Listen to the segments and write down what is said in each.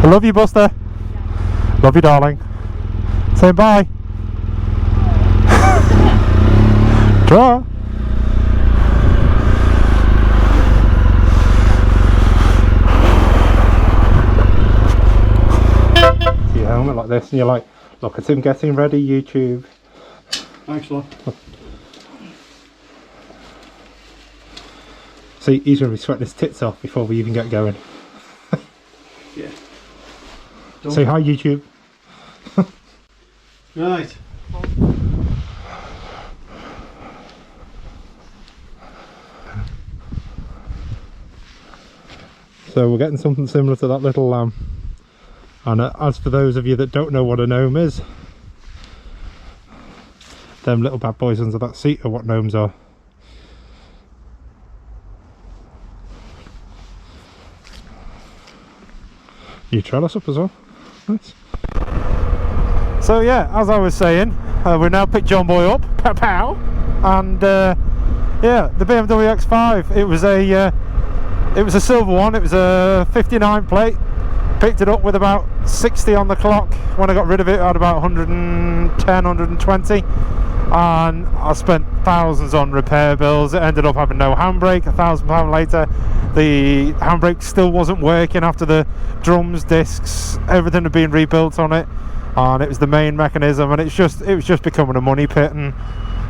I love you, Buster. Love you, darling. Say bye. Draw. Your helmet like this, and you're like, look at him getting ready, YouTube. Thanks, love. See, he's going to be sweating his tits off before we even get going. Yeah. Say hi, YouTube. Right. So we're getting something similar to that little lamb. And as for those of you that don't know what a gnome is, them little bad boys under that seat are what gnomes are. You trellis up as well. Nice. So yeah, as I was saying, we now picked John Boy up, pow pow, and yeah, the BMW X5. It was a silver one. It was a 59 plate. Picked it up with about 60 on the clock. When I got rid of it, I had about 110, 120, and I spent thousands on repair bills. It ended up having no handbrake. £1,000 later, the handbrake still wasn't working after the drums, discs, everything had been rebuilt on it, and it was the main mechanism, and it was just becoming a money pit. And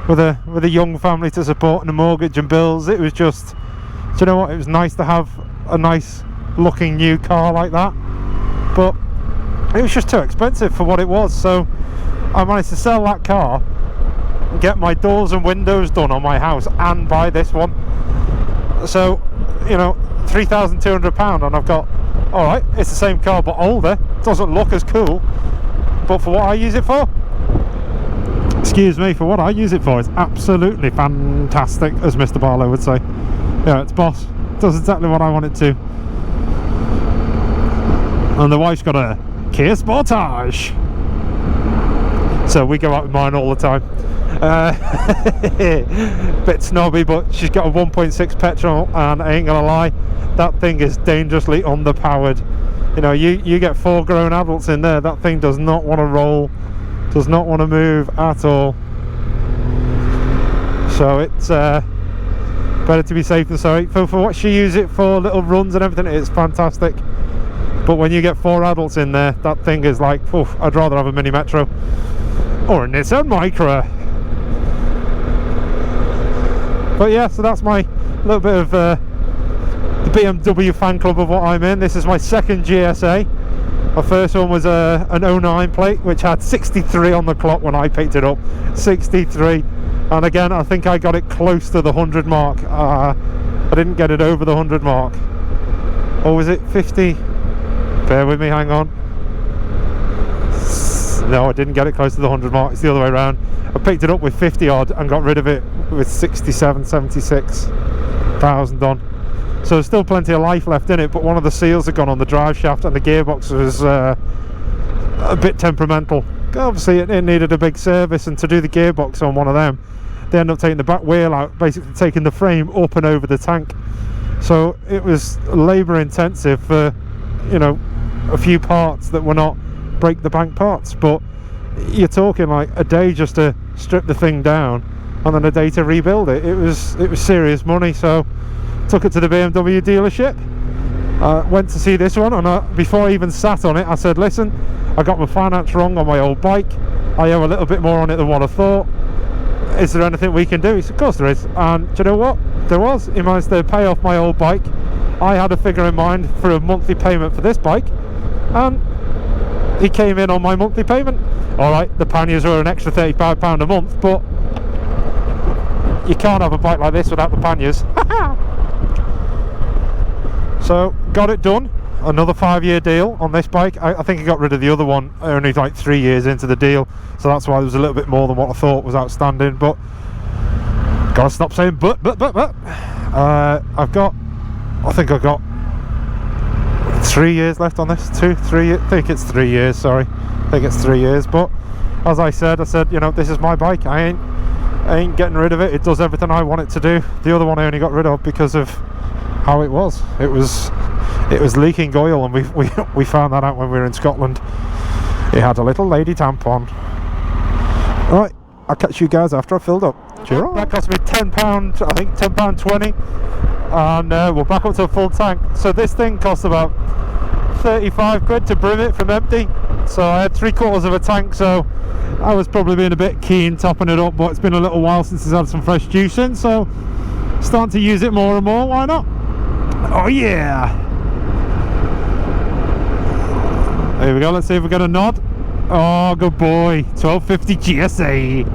with a young family to support and a mortgage and bills, it was just, do you know what? It was nice to have a nice looking new car like that. But it was just too expensive for what it was, so I managed to sell that car and get my doors and windows done on my house and buy this one. So, you know, £3,200, and I've got, alright, it's the same car but older, doesn't look as cool, but for what I use it for, excuse me, for what I use it for, it's absolutely fantastic, as Mr. Barlow would say. Yeah, it's boss, it does exactly what I want it to. And the wife's got a Kia Sportage, so we go out with mine all the time. Bit snobby, but she's got a 1.6 petrol, and I ain't gonna lie, that thing is dangerously underpowered. You know, you get 4 grown adults in there, that thing does not want to roll, does not want to move at all. So it's better to be safe than sorry. For what she uses it for, little runs and everything, it's fantastic. But when you get 4 adults in there, that thing is like, oof, I'd rather have a Mini Metro or a Nissan Micra. But yeah, so that's my little bit of the BMW fan club of what I'm in. This is my second GSA. My first one was an 09 plate, which had 63 on the clock when I picked it up. 63. And again, I think I got it close to the 100 mark. I didn't get it over the 100 mark. Or was it 50? Bear with me, hang on. No, I didn't get it close to the 100 mark. It's the other way around. I picked it up with 50 odd and got rid of it with 67, 76,000 on. So there's still plenty of life left in it, but one of the seals had gone on the drive shaft and the gearbox was a bit temperamental. Obviously it needed a big service, and to do the gearbox on one of them, they ended up taking the back wheel out, basically taking the frame up and over the tank. So it was labour intensive for, you know, a few parts that were not break the bank parts, but you're talking like a day just to strip the thing down and then a day to rebuild it. It was serious money. So took it to the BMW dealership, went to see this one, and before I even sat on it, I said, listen, I got my finance wrong on my old bike, I owe a little bit more on it than what I thought, is there anything we can do? He said, of course there is. And do you know what? There was. He managed to pay off my old bike. I had a figure in mind for a monthly payment for this bike, and he came in on my monthly payment. Alright, the panniers were an extra £35 a month, but you can't have a bike like this without the panniers. So got it done. Another 5-year deal on this bike. I think he got rid of the other one only like 3 years into the deal, so that's why there was a little bit more than what I thought was outstanding. But gotta stop saying but. I think I've got 3 years left on this. 2, 3. I think it's 3 years. Sorry, I think it's 3 years. But as I said, you know, this is my bike. I ain't getting rid of it. It does everything I want it to do. The other one I only got rid of because of how it was. it was leaking oil, and we found that out when we were in Scotland. It had a little lady tampon. Right, I'll catch you guys after I've filled up. Cheers. That cost me £10, I think £10.20, and we're back up to a full tank. So this thing cost about 35 quid to brim it from empty. So I had 3/4 of a tank, so I was probably being a bit keen topping it up, but it's been a little while since it's had some fresh juice in, so starting to use it more and more. Why not? Oh yeah! There we go, let's see if we get a nod. Oh, good boy. 1250 GSA.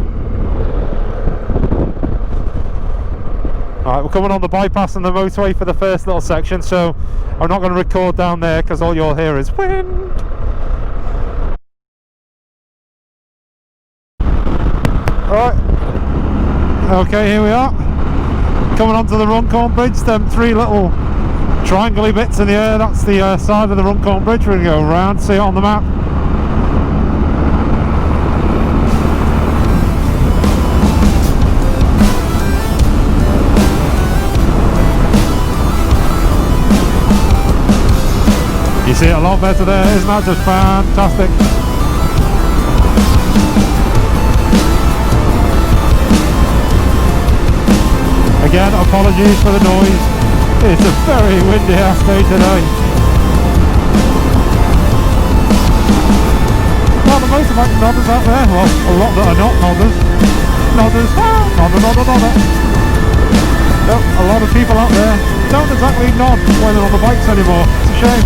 Alright, we're coming on the bypass and the motorway for the first little section, so I'm not going to record down there because all you'll hear is wind. Alright. Okay, here we are. Coming onto the Runcorn Bridge, them 3 little triangle-y bits in the air, that's the side of the Runcorn Bridge. We're going to go around, see it on the map. You see it a lot better there, isn't that just fantastic? Again, apologies for the noise. It's a very windy ass day today. Well, the motorbike nodders out there. Well, a lot that are not nodders. Nodders. Nodder, nodder, nodder. No, a lot of people out there don't exactly nod when they're on the bikes anymore. It's a shame.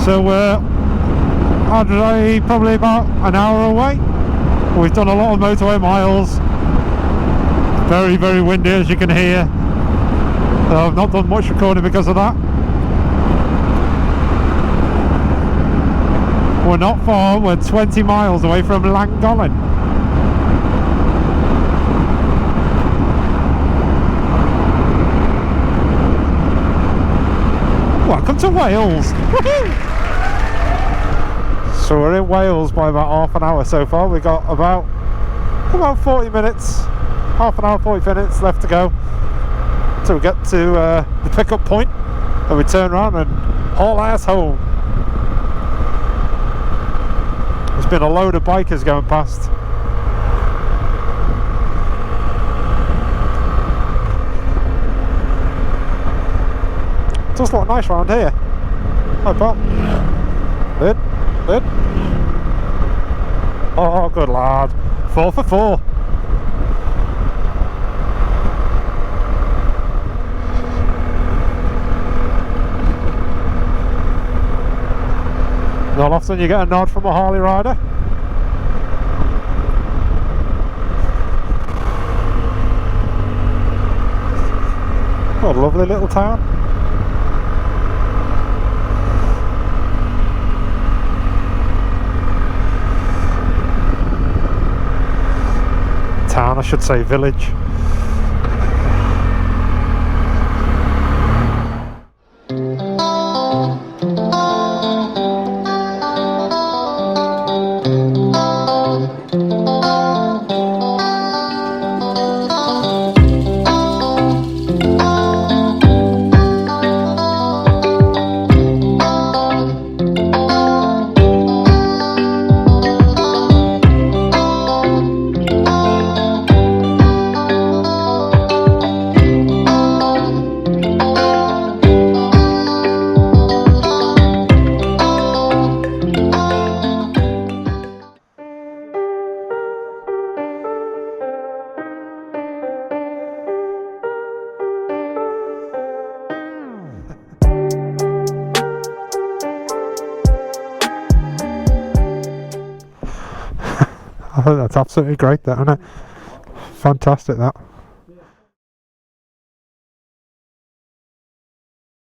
So I'd say probably about an hour away. We've done a lot of motorway miles. Very, very windy, as you can hear. I've not done much recording because of that. We're not far, we're 20 miles away from Llangollen. Welcome to Wales! Woohoo! So we're in Wales by about half an hour so far. We've got about 40 minutes, half an hour, 40 minutes left to go till we get to the pickup point, and we turn around and haul ass home. There's been a load of bikers going past. It does look nice around here. Hi, pal. Lid. Oh, good lad. 4 for 4. Not often you get a nod from a Harley rider. What a lovely little town. Town, I should say village. That's absolutely great, that, isn't it? Fantastic, that.